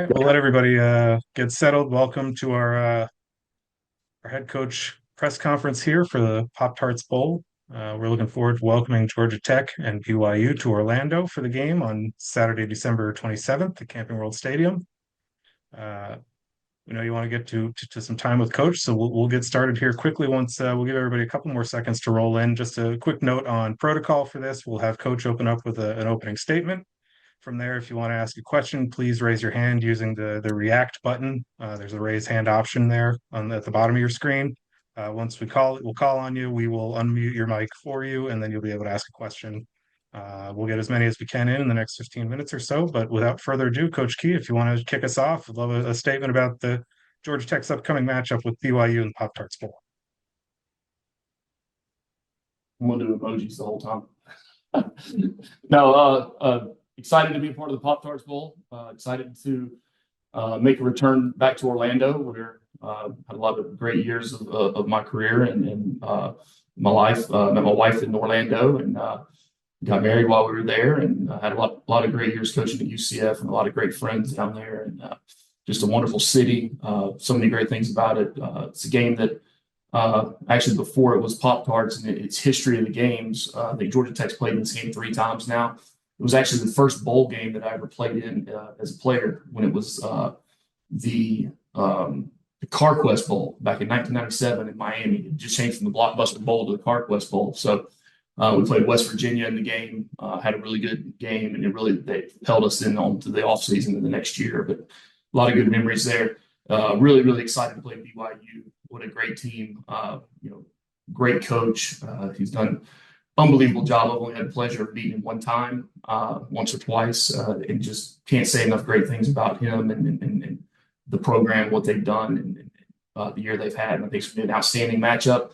right, we'll let everybody get settled. Welcome to our head coach press conference here for the Pop-Tarts Bowl. We're looking forward to welcoming Georgia Tech and BYU to Orlando for the game on Saturday, December 27th at Camping World Stadium. We know you want to get to some time with Coach, so we'll get started here quickly. Once we'll give everybody a couple more seconds to roll in. Just a quick note on protocol for this: we'll have Coach open up with an opening statement. From there, if you want to ask a question, please raise your hand using the React button. There's a raise hand option there at the bottom of your screen. Once we'll call on you. We will unmute your mic for you, and then you'll be able to ask a question. We'll get as many as we can in the next 15 minutes or so. But without further ado, Coach Key, if you want to kick us off, I'd love a statement about the Georgia Tech's upcoming matchup with BYU and Pop-Tarts Bowl. I'm going to do emojis the whole time. No, excited to be a part of the Pop-Tarts Bowl. Excited to make a return back to Orlando, where had a lot of great years of my career and my life. Met my wife in Orlando and got married while we were there, and had a lot of great years coaching at UCF and a lot of great friends down there, and just a wonderful city. So many great things about it. It's a game that actually before it was Pop-Tarts and its history of the games, I think Georgia Tech's played in this game 3 times now. It was actually the first bowl game that I ever played in as a player when it was the CarQuest Bowl back in 1997 in Miami. It just changed from the Blockbuster Bowl to the CarQuest Bowl. So we played West Virginia in the game, had a really good game, and they held us in on to the offseason of the next year. But a lot of good memories there. Really, really excited to play BYU. What a great team. Great coach. He's done unbelievable job. I've only had the pleasure of meeting him one time, once or twice, and just can't say enough great things about him and the program, what they've done, and the year they've had. And I think it's been an outstanding matchup.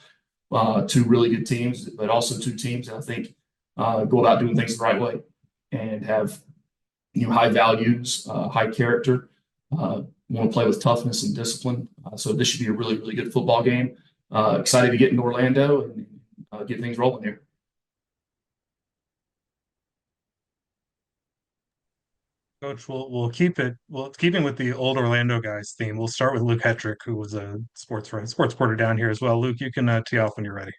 2 really good teams, but also 2 teams that I think go about doing things the right way and have high values, high character, want to play with toughness and discipline. So this should be a really, really good football game. Excited to get into Orlando and get things rolling here. Coach, we'll keep it. Well, keeping with the old Orlando guys theme, we'll start with Luke Hetrick, who was a sports reporter down here as well. Luke, you can tee off when you're ready.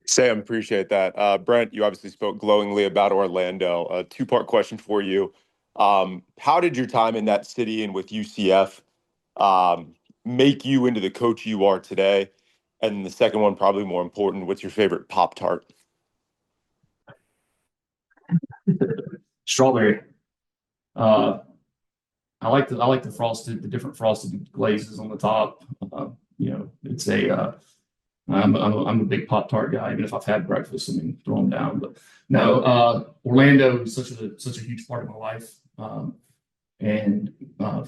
Sam, appreciate that. Brent, you obviously spoke glowingly about Orlando. A 2-part question for you. How did your time in that city and with UCF make you into the coach you are today? And the second one, probably more important, what's your favorite Pop-Tart? Strawberry. I like the different frosted glazes on the top. It's I'm a big Pop-Tart guy. Even if I've had breakfast, I mean, throw them down. But no, Orlando is such a huge part of my life, and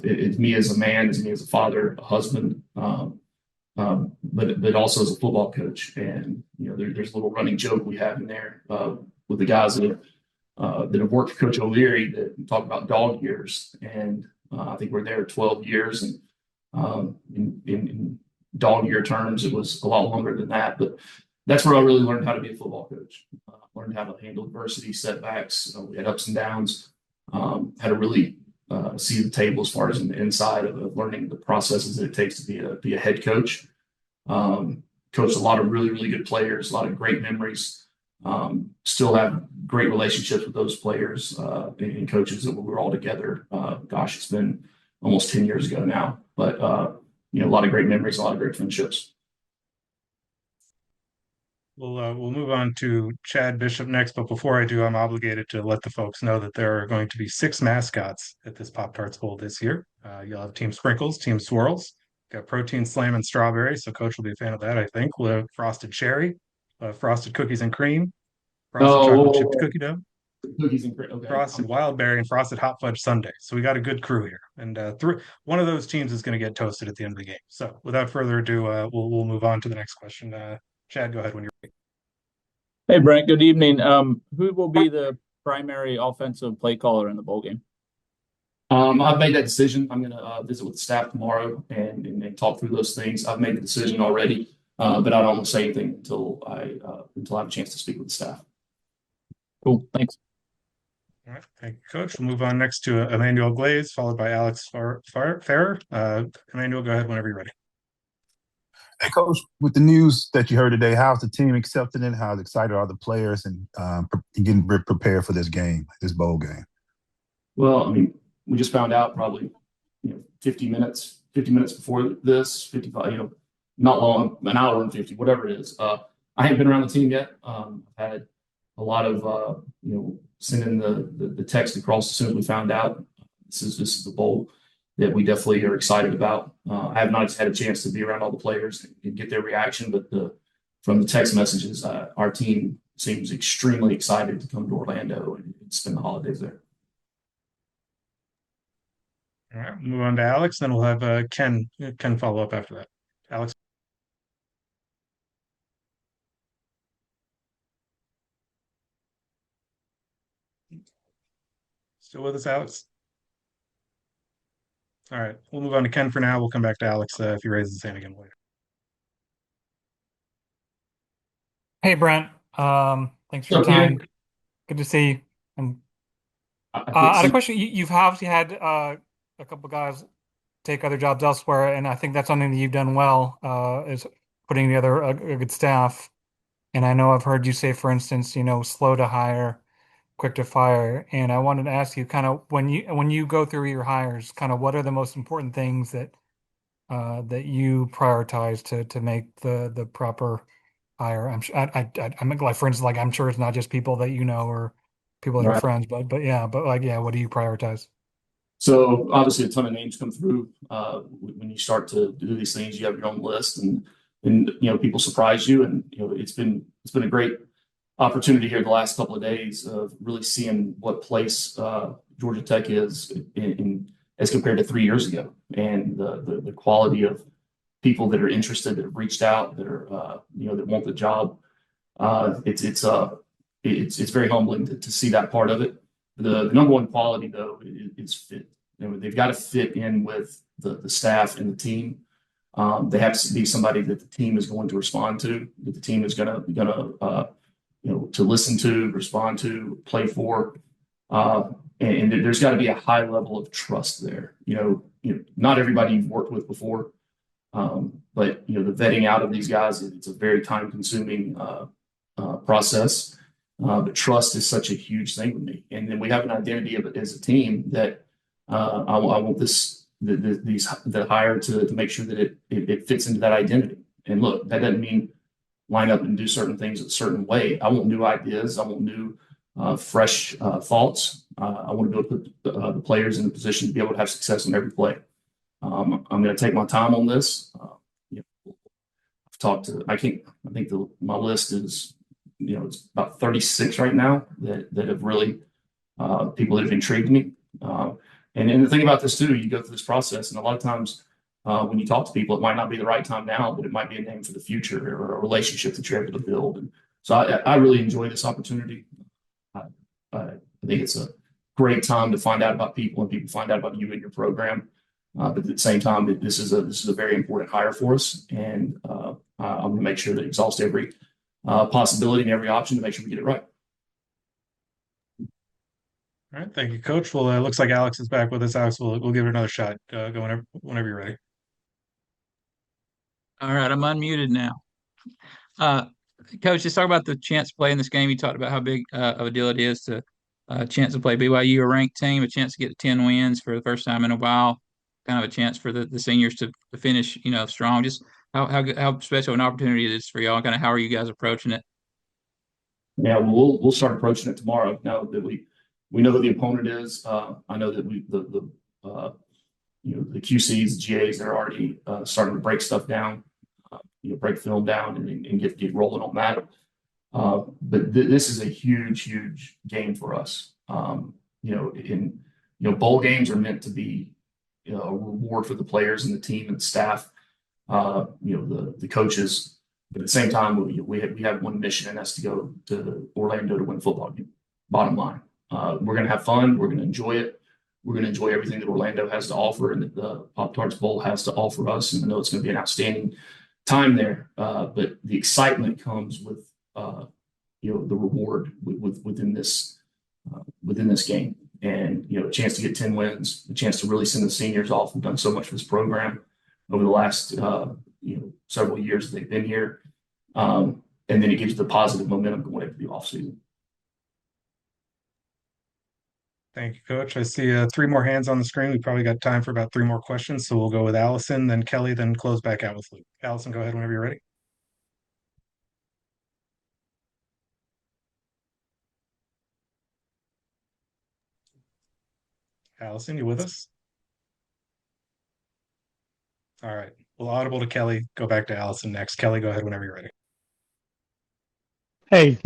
it's me as a man, it's me as a father, a husband, but also as a football coach. And there's a little running joke we have in there with the guys that have worked for Coach O'Leary that talk about dog years. And I think we're there 12 years. And in dog year terms, it was a lot longer than that. But that's where I really learned how to be a football coach. Learned how to handle adversity, setbacks. We had ups and downs. Had to really see the table as far as in the inside of learning the processes that it takes to be a head coach. Coached a lot of really, really good players, a lot of great memories. Still have great relationships with those players and coaches that we were all together. Gosh, it's been almost 10 years ago now, but a lot of great memories, a lot of great friendships. We'll move on to Chad Bishop next, but before I do, I'm obligated to let the folks know that there are going to be 6 mascots at this Pop-Tarts Bowl this year. You'll have Team Sprinkles, Team Swirls, got Protein Slam and Strawberry, so Coach will be a fan of that, I think. We'll have Frosted Cherry, Frosted Cookies and Cream, Frosted Chocolate Chipped Cookie Dough, Cookies and cream. Okay. Frosted Wild Berry, and Frosted Hot Fudge Sundae. So we got a good crew here, and one of those teams is going to get toasted at the end of the game. So without further ado, we'll move on to the next question. Chad, go ahead when you're ready. Hey, Brent, good evening. Who will be the primary offensive play caller in the bowl game? I've made that decision. I'm going to visit with the staff tomorrow and talk through those things. I've made the decision already, but I don't want to say anything until I have a chance to speak with the staff. Cool, thanks. All right, thank you, Coach. We'll move on next to Emmanuel Glaze, followed by Alex Farrer. Emmanuel, go ahead whenever you're ready. Hey, Coach, with the news that you heard today, how's the team accepting it? How excited are the players and getting prepared for this game, this bowl game? Well, I mean, we just found out probably 50 minutes before this, 55, not long, an hour and 50, whatever it is. I haven't been around the team yet. I've had a lot of sending the text across as soon as we found out this is the bowl that we definitely are excited about. I have not had a chance to be around all the players and get their reaction, but from the text messages, our team seems extremely excited to come to Orlando and spend the holidays there. All right, move on to Alex, then we'll have Ken follow up after that. Alex. Still with us, Alex? All right, we'll move on to Ken for now. We'll come back to Alex if he raises his hand again later. Hey, Brent. Thanks for your time. Good to see you. And I had a question. You've obviously had a couple guys take other jobs elsewhere, and I think that's something that you've done well, is putting together a good staff. And I know I've heard you say, for instance, slow to hire, quick to fire. And I wanted to ask you, kind of when you go through your hires, kind of what are the most important things that you prioritize to make the proper hire? I'm sure I'm like, for instance, like I'm sure it's not just people that or people that are friends, but what do you prioritize? So obviously a ton of names come through. When you start to do these things, you have your own list and people surprise you. And it's been a great opportunity here the last couple of days of really seeing what place Georgia Tech is in as compared to 3 years ago, and the quality of people that are interested, that have reached out, that are that want the job. It's very humbling to see that part of it. The number one quality though is fit. They've got to fit in with the staff and the team. They have to be somebody that the team is going to respond to, that the team is gonna to listen to, respond to, play for. And there's got to be a high level of trust there. Not everybody you've worked with before, but the vetting out of these guys, it's a very time-consuming process. But trust is such a huge thing with me. And then we have an identity of it as a team that I want the hire to make sure that it fits into that identity. And look, that doesn't mean line up and do certain things a certain way. I want new ideas. I want new, fresh thoughts. I want to be able to put the players in a position to be able to have success on every play. I'm going to take my time on this. I've talked to, I think my list is, it's about 36 right now that have really, people that have intrigued me. And the thing about this too, you go through this process, and a lot of times when you talk to people, it might not be the right time now, but it might be a name for the future or a relationship that you're able to build. And so I really enjoy this opportunity. I think it's a great time to find out about people, and people find out about you and your program. But at the same time, this is a very important hire for us, and I'm going to make sure to exhaust every possibility and every option to make sure we get it right. All right, thank you, Coach. Well, it looks like Alex is back with us. Alex, we'll give it another shot. Go whenever you're ready. All right, I'm unmuted now. Coach, just talk about the chance to play in this game. You talked about how big of a deal it is to chance to play BYU, a ranked team, a chance to get to 10 wins for the first time in a while, kind of a chance for the seniors to finish, strong. Just how special an opportunity it is for y'all. Kind of how are you guys approaching it? Yeah, we'll start approaching it tomorrow. Now that we know who the opponent is. I know that the QCs, the GAs, they're already starting to break stuff down, break film down and get rolling on that. But this is a huge game for us. Bowl games are meant to be a reward for the players and the team and the staff, the coaches. But at the same time, we have one mission, and that's to go to Orlando to win a football game. Bottom line. We're going to have fun. We're going to enjoy it. We're going to enjoy everything that Orlando has to offer and that the Pop-Tarts Bowl has to offer us. And I know it's going to be an outstanding time there. But the excitement comes with, the reward within this within this game. And, a chance to get 10 wins, a chance to really send the seniors off. We've done so much for this program over the last, several years that they've been here. And then it gives the positive momentum going into the offseason. Thank you, Coach. I see 3 more hands on the screen. We probably got time for about 3 more questions. So we'll go with Allison, then Kelly, then close back out with Luke. Allison, go ahead whenever you're ready. Allison, you with us? All right. We'll audible to Kelly. Go back to Allison next. Kelly, go ahead whenever you're ready. Hey,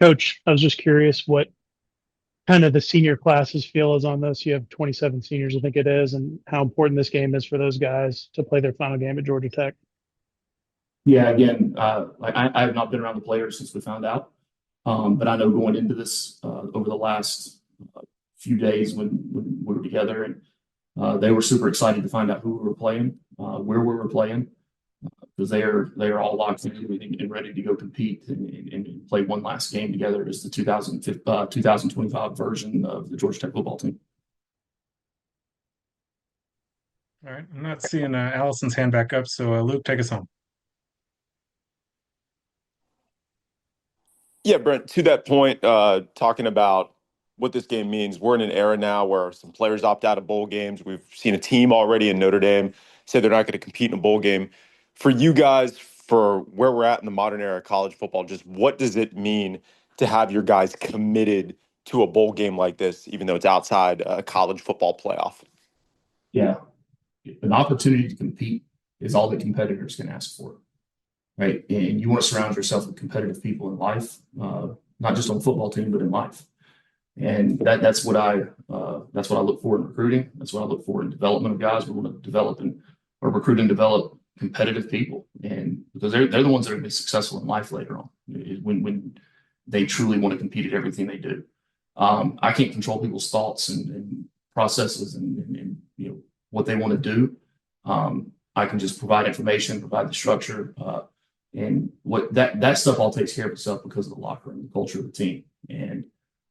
Coach, I was just curious what kind of the senior classes feel is on this. You have 27 seniors, I think it is, and how important this game is for those guys to play their final game at Georgia Tech. Yeah, again, I have not been around the players since we found out. But I know going into this over the last few days when we were together, and they were super excited to find out who we were playing, where we were playing, because they are all locked in and ready to go compete and play one last game together as the 2025 version of the Georgia Tech football team. All right. I'm not seeing Allison's hand back up. So Luke, take us home. Yeah, Brent, to that point, talking about what this game means, we're in an era now where some players opt out of bowl games. We've seen a team already in Notre Dame say they're not going to compete in a bowl game. For you guys, for where we're at in the modern era of college football, just what does it mean to have your guys committed to a bowl game like this, even though it's outside a college football playoff? Yeah, an opportunity to compete is all that competitors can ask for, right? And you want to surround yourself with competitive people in life, not just on the football team, but in life. And that's what I look for in recruiting. That's what I look for in development of guys. We want to develop or recruit and develop competitive people, and because they're the ones that are going to be successful in life later on when they truly want to compete at everything they do. I can't control people's thoughts and processes and what they want to do. I can just provide information, provide the structure, and what that stuff all takes care of itself because of the locker room, the culture of the team. And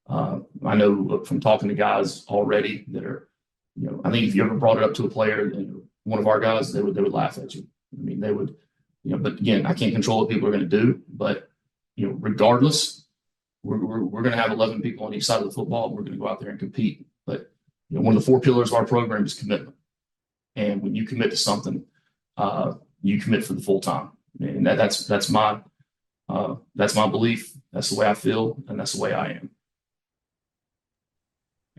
I know from talking to guys already that are, I think if you ever brought it up to a player, one of our guys, they would laugh at you. I mean, they would, but again, I can't control what people are going to do, but regardless, we're going to have 11 people on each side of the football, and we're going to go out there and compete. But one of the 4 pillars of our program is commitment. And when you commit to something, you commit for the full time. And that's my belief. That's the way I feel, and that's the way I am.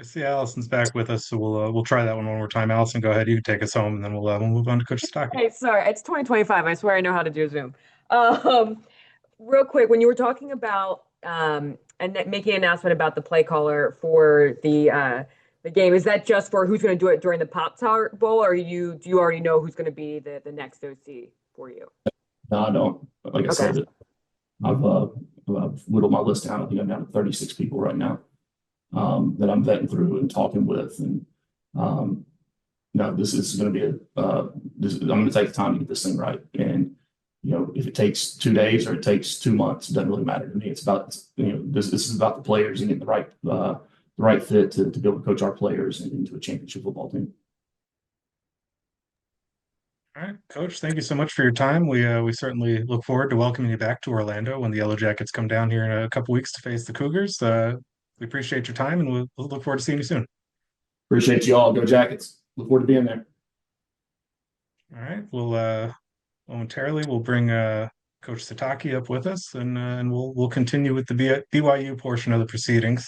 I see Allison's back with us, so we'll try that one more time. Allison, go ahead. You can take us home, and then we'll move on to Coach Sitake. Hey, sorry, it's 2025. I swear I know how to do Zoom. Real quick, when you were talking about and making an announcement about the play caller for the game, is that just for who's going to do it during the Pop-Tart Bowl, or do you already know who's going to be the next OC for you? No, I don't. Like I said, I've whittled my list down. I think I'm down to 36 people right now that I'm vetting through and talking with. And no, this is going to be I'm going to take the time to get this thing right. And if it takes 2 days or it takes 2 months, it doesn't really matter to me. It's about this is about the players and getting the right fit to be able to coach our players into a championship football team. All right, Coach, thank you so much for your time. We certainly look forward to welcoming you back to Orlando when the Yellow Jackets come down here in a couple weeks to face the Cougars. We appreciate your time, and we'll look forward to seeing you soon. Appreciate you all. Go Jackets. Look forward to being there. All right, we'll momentarily we'll bring Coach Sitake up with us, and we'll continue with the BYU portion of the proceedings.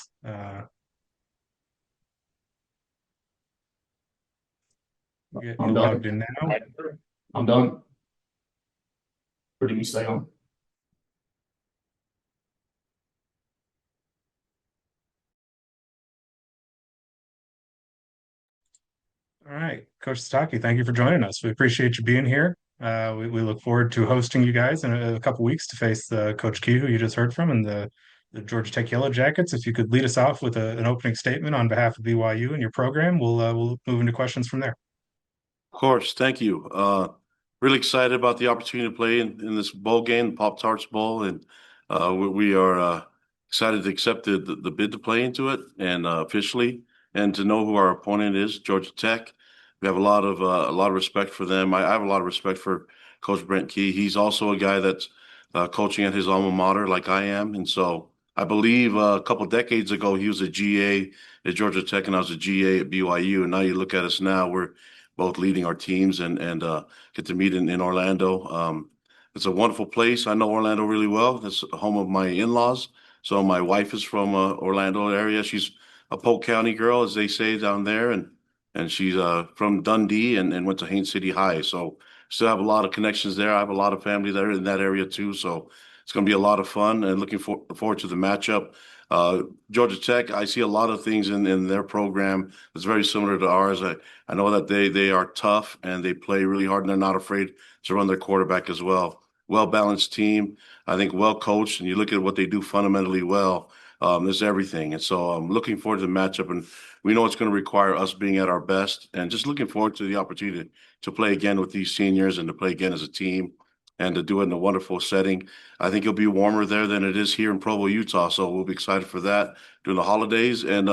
Get you logged in now. I'm done. Where do you stay on? All right, Coach Sitake, thank you for joining us. We appreciate you being here. We look forward to hosting you guys in a couple weeks to face Coach Key, who you just heard from, and the Georgia Tech Yellow Jackets. If you could lead us off with an opening statement on behalf of BYU and your program, we'll move into questions from there. Of course, thank you. Really excited about the opportunity to play in this bowl game, the Pop-Tarts Bowl, and we are excited to accept the bid to play into it and officially, and to know who our opponent is, Georgia Tech. We have a lot of respect for them. I have a lot of respect for Coach Brent Key. He's also a guy that's coaching at his alma mater like I am, and so I believe a couple decades ago he was a GA at Georgia Tech and I was a GA at BYU. And now you look at us now, we're both leading our teams and get to meet in Orlando. It's a wonderful place. I know Orlando really well. It's home of my in-laws. So my wife is from Orlando area. She's a Polk County girl, as they say down there, and she's from Dundee and went to Haines City High. So still have a lot of connections there. I have a lot of family there in that area too. So it's going to be a lot of fun and looking forward to the matchup. Georgia Tech, I see a lot of things in their program that's very similar to ours. I know that they are tough and they play really hard and they're not afraid to run their quarterback as well. Well-balanced team, I think well coached, and you look at what they do fundamentally well. There's everything, and so I'm looking forward to the matchup, and we know it's going to require us being at our best, and just looking forward to the opportunity to play again with these seniors and to play again as a team and to do it in a wonderful setting. I think it'll be warmer there than it is here in Provo, Utah, so we'll be excited for that during the holidays, and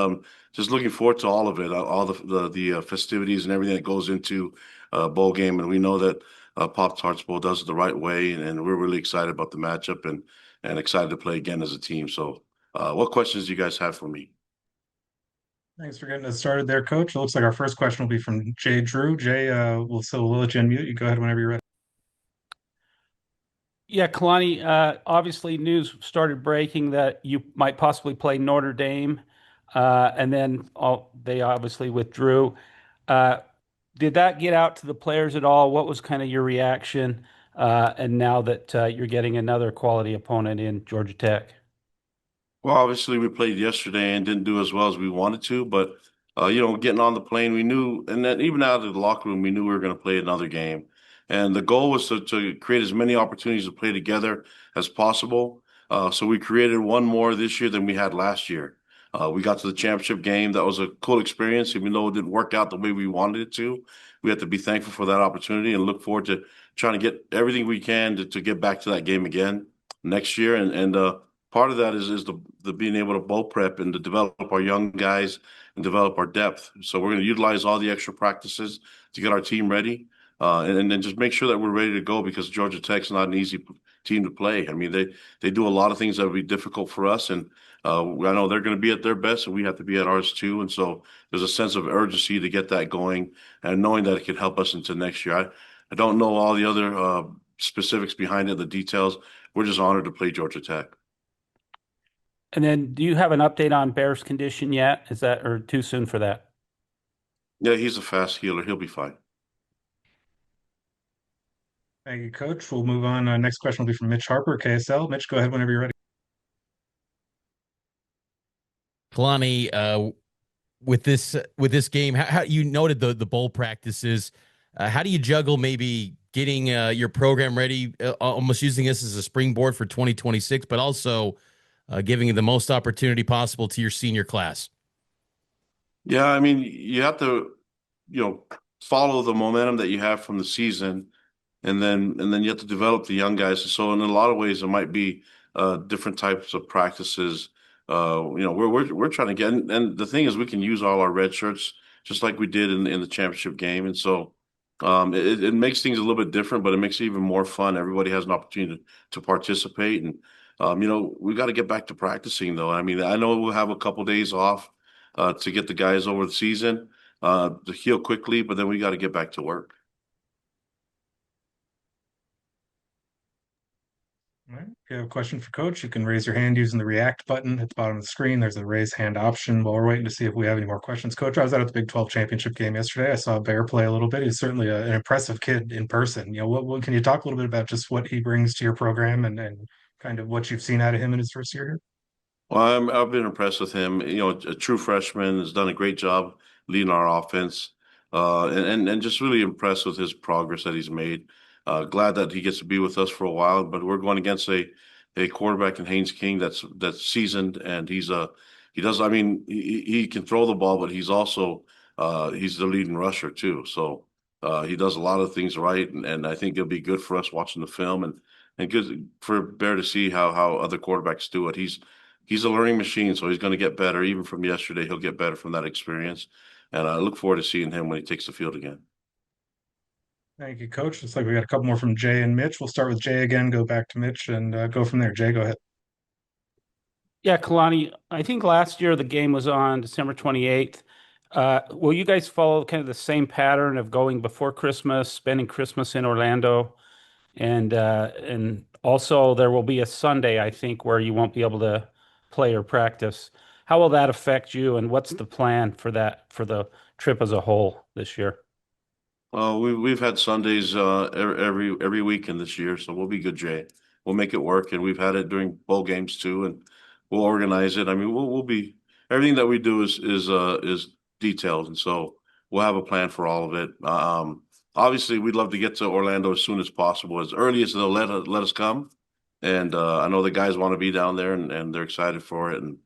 just looking forward to all of it, all the festivities and everything that goes into bowl game, and we know that Pop-Tarts Bowl does it the right way, and we're really excited about the matchup and excited to play again as a team. So, what questions do you guys have for me? Thanks for getting us started there, Coach. It looks like our first question will be from Jay Drew. Jay, we'll let you unmute. You go ahead whenever you're ready. Yeah, Kalani, obviously news started breaking that you might possibly play Notre Dame, and then they obviously withdrew. Did that get out to the players at all? What was kind of your reaction? And now that you're getting another quality opponent in Georgia Tech? Well, obviously we played yesterday and didn't do as well as we wanted to, but getting on the plane, we knew, and then even out of the locker room, we knew we were going to play another game. And the goal was to create as many opportunities to play together as possible. So we created one more this year than we had last year. We got to the championship game. That was a cool experience, even though it didn't work out the way we wanted it to. We have to be thankful for that opportunity and look forward to trying to get everything we can to get back to that game again next year. And part of that is the being able to bowl prep and to develop our young guys and develop our depth. So we're going to utilize all the extra practices to get our team ready, and then just make sure that we're ready to go, because Georgia Tech's not an easy team to play. I mean, they do a lot of things that would be difficult for us, and I know they're going to be at their best, and we have to be at ours too. And so there's a sense of urgency to get that going, and knowing that it could help us into next year. I don't know all the other specifics behind it, the details. We're just honored to play Georgia Tech. And then do you have an update on Bear's condition yet? Is that, or too soon for that? Yeah, he's a fast healer. He'll be fine. Thank you, Coach. We'll move on. Next question will be from Mitch Harper, KSL. Mitch, go ahead whenever you're ready. Kalani, with this game, how you noted the bowl practices. How do you juggle maybe getting your program ready, almost using this as a springboard for 2026, but also giving the most opportunity possible to your senior class? Yeah, I mean, you have to, follow the momentum that you have from the season, and then you have to develop the young guys. So in a lot of ways, it might be different types of practices. We're trying to get, and the thing is, we can use all our red shirts just like we did in the championship game, and so it makes things a little bit different, but it makes it even more fun. Everybody has an opportunity to participate, and we got to get back to practicing though. I mean, I know we'll have a couple days off to get the guys over the season to heal quickly, but then we got to get back to work. All right. If you have a question for Coach, you can raise your hand using the React button at the bottom of the screen. There's a raise hand option. While we're waiting to see if we have any more questions, Coach, I was out at the Big 12 championship game yesterday. I saw Bear play a little bit. He's certainly an impressive kid in person. What can you talk a little bit about just what he brings to your program and kind of what you've seen out of him in his first year here? Well, I've been impressed with him. A true freshman, has done a great job leading our offense, and just really impressed with his progress that he's made. Glad that he gets to be with us for a while, but we're going against a quarterback in Haynes King that's seasoned, and he does. I mean, he can throw the ball, but he's also he's the leading rusher too. So he does a lot of things right, and I think it'll be good for us watching the film and good for Bear to see how other quarterbacks do it. He's he's a learning machine, so he's going to get better. Even from yesterday, he'll get better from that experience. And I look forward to seeing him when he takes the field again. Thank you, Coach. Looks like we got a couple more from Jay and Mitch. We'll start with Jay again, go back to Mitch, and go from there. Jay, go ahead. Yeah, Kalani, I think last year the game was on December 28th. Will you guys follow kind of the same pattern of going before Christmas, spending Christmas in Orlando? And also there will be a Sunday, I think, where you won't be able to play or practice. How will that affect you, and what's the plan for that for the trip as a whole this year? We've had Sundays every weekend this year, so we'll be good, Jay. We'll make it work, and we've had it during bowl games too, and we'll organize it. I mean, we'll be everything that we do is detailed, and so we'll have a plan for all of it. Obviously, we'd love to get to Orlando as soon as possible, as early as they'll let us come. And I know the guys want to be down there, and they're excited for it. And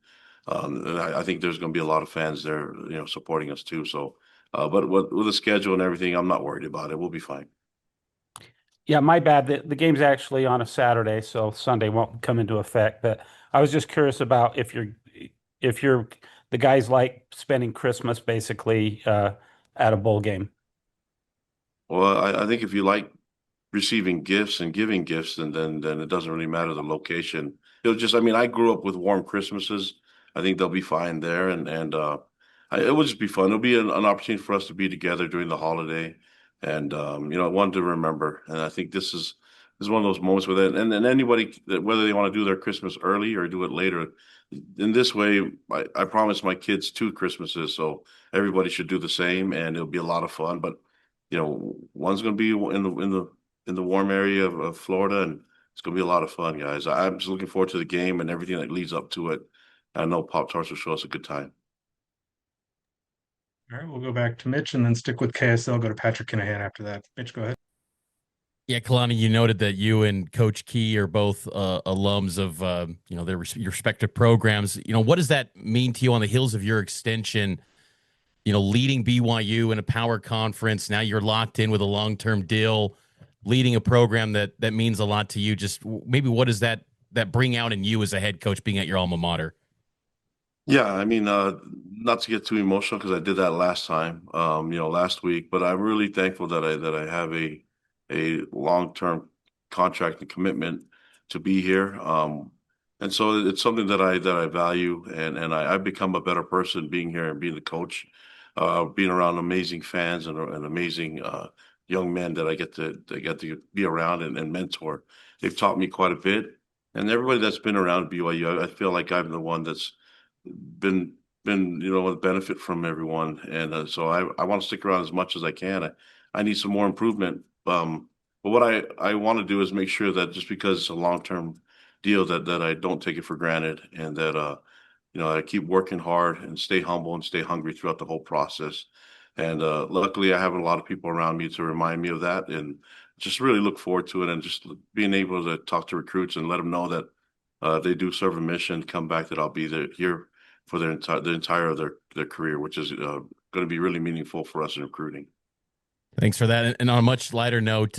I think there's going to be a lot of fans there, supporting us too. So, but with the schedule and everything, I'm not worried about it. We'll be fine. Yeah, my bad. The game's actually on a Saturday, so Sunday won't come into effect. But I was just curious about if you're the guys like spending Christmas basically at a bowl game. Well, I think if you like receiving gifts and giving gifts, and then it doesn't really matter the location. It'll just, I mean, I grew up with warm Christmases. I think they'll be fine there, and it will just be fun. It'll be an opportunity for us to be together during the holiday, and one to remember. And I think this is one of those moments with it. And anybody that whether they want to do their Christmas early or do it later, in this way, I promised my kids 2 Christmases, so everybody should do the same, and it'll be a lot of fun. But one's going to be in the warm area of Florida, and it's going to be a lot of fun, guys. I'm just looking forward to the game and everything that leads up to it. I know Pop-Tarts will show us a good time. All right, we'll go back to Mitch and then stick with KSL. Go to Patrick Kinahan after that. Mitch, go ahead. Yeah, Kalani, you noted that you and Coach Key are both alums of your respective programs. What does that mean to you on the heels of your extension? Leading BYU in a power conference. Now you're locked in with a long-term deal, leading a program that means a lot to you. Just maybe what does that bring out in you as a head coach being at your alma mater? Yeah, I mean, not to get too emotional because I did that last time, last week. But I'm really thankful that I have a long-term contract and commitment to be here. And so it's something that I value, and I've become a better person being here and being the coach, being around amazing fans and amazing young men that I get to be around and mentor. They've taught me quite a bit, and everybody that's been around BYU, I feel like I'm the one that's been a benefit from everyone, and so I want to stick around as much as I can. I need some more improvement. But what I want to do is make sure that just because it's a long-term deal that I don't take it for granted, and that I keep working hard and stay humble and stay hungry throughout the whole process. And luckily, I have a lot of people around me to remind me of that, and just really look forward to it. And just being able to talk to recruits and let them know that if they do serve a mission, come back, that I'll be here for the entire of their career, which is going to be really meaningful for us in recruiting. Thanks for that. And on a much lighter note,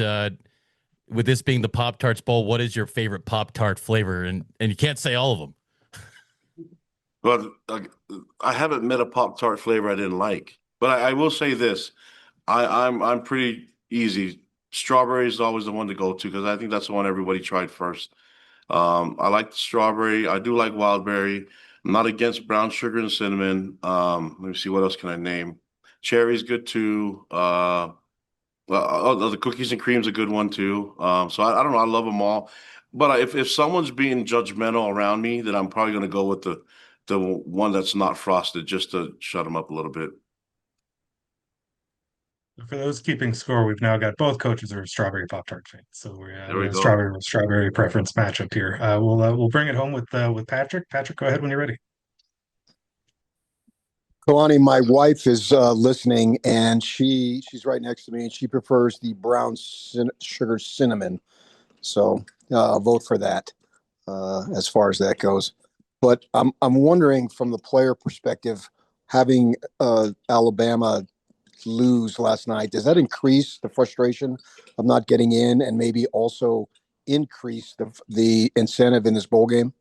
with this being the Pop-Tarts Bowl, what is your favorite Pop-Tart flavor? And you can't say all of them. Well, I haven't met a Pop-Tart flavor I didn't like, but I will say this: I'm pretty easy. Strawberry is always the one to go to because I think that's the one everybody tried first. I like the strawberry. I do like wildberry. I'm not against brown sugar and cinnamon. Let me see, what else can I name? Cherry's good too. The cookies and cream's a good one too. So I don't know. I love them all. But if someone's being judgmental around me, then I'm probably going to go with the one that's not frosted, just to shut them up a little bit. For those keeping score, we've now got both coaches are strawberry Pop-Tart fans. So we're There we a go. strawberry preference matchup here. We'll bring it home with Patrick. Patrick, go ahead when you're ready. Kalani, my wife is listening, and she's right next to me, and she prefers the brown sugar cinnamon. So I'll vote for that as far as that goes. But I'm wondering, from the player perspective, having Alabama lose last night, does that increase the frustration of not getting in, and maybe also increase the incentive in this bowl game?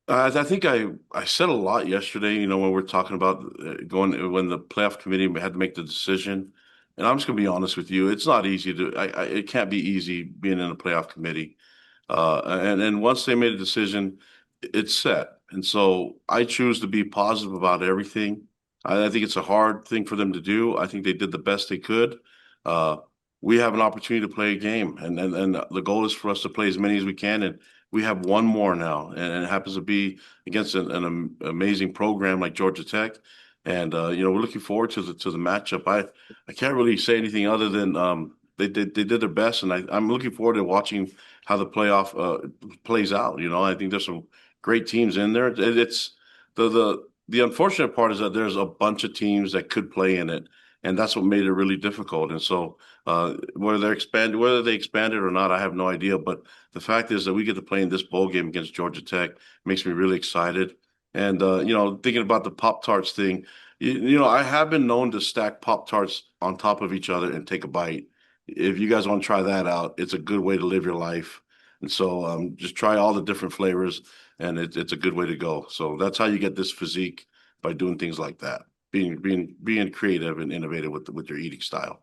I think I said a lot yesterday, you know, when we're talking about going when the playoff committee had to make the decision. And I'm just gonna be honest with you, it's not easy it can't be easy being in a playoff committee. And once they made a decision, it's set. And so I choose to be positive about everything. I think it's a hard thing for them to do. I think they did the best they could. Uh, we have an opportunity to play a game, and the goal is for us to play as many as we can. And we have one more now, and it happens to be against an amazing program like Georgia Tech. And you know, we're looking forward to the matchup. I can't really say anything other than they did their best, and I'm looking forward to watching how the playoff plays out. You know, I think there's some great teams in there. It's the unfortunate part is that there's a bunch of teams that could play in it, and that's what made it really difficult. And so, whether they expanded or not, I have no idea. But the fact is that we get to play in this bowl game against Georgia Tech makes me really excited. And you know, thinking about the Pop-Tarts thing, you know, I have been known to stack Pop-Tarts on top of each other and take a bite. If you guys want to try that out, it's a good way to live your life. And so just try all the different flavors, and it's a good way to go. So that's how you get this physique, by doing things like that, being creative and innovative with your eating style.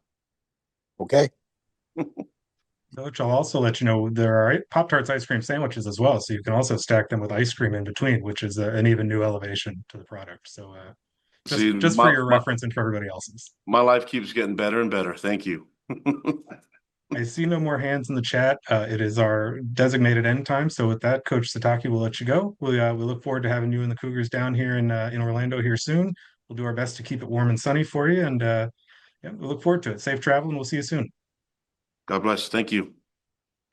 Okay. Coach, I'll also let you know there are Pop-Tarts ice cream sandwiches as well, so you can also stack them with ice cream in between, which is an even new elevation to the product. So See, just for your reference and for everybody else's. my life keeps getting better and better. Thank you. I see no more hands in the chat. It is our designated end time. So with that, Coach Sitake will let you go. We look forward to having you and the Cougars down here in Orlando here soon. We'll do our best to keep it warm and sunny for you, and yeah, we look forward to it. Safe travel, and we'll see you soon. God bless. Thank you.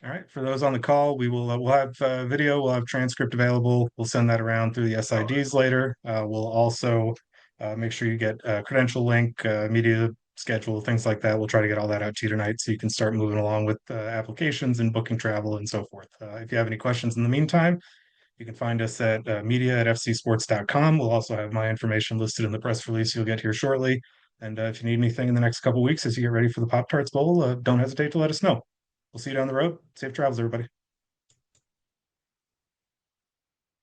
All right. For those on the call, we'll have video. We'll have transcript available. We'll send that around through the SIDs later. We'll also make sure you get a credential link, media schedule, things like that. We'll try to get all that out to you tonight so you can start moving along with applications and booking travel and so forth. If you have any questions in the meantime, you can find us at media@fcsports.com. We'll also have my information listed in the press release you'll get here shortly. And if you need anything in the next couple of weeks as you get ready for the Pop-Tarts Bowl, don't hesitate to let us know. We'll see you down the road. Safe travels, everybody.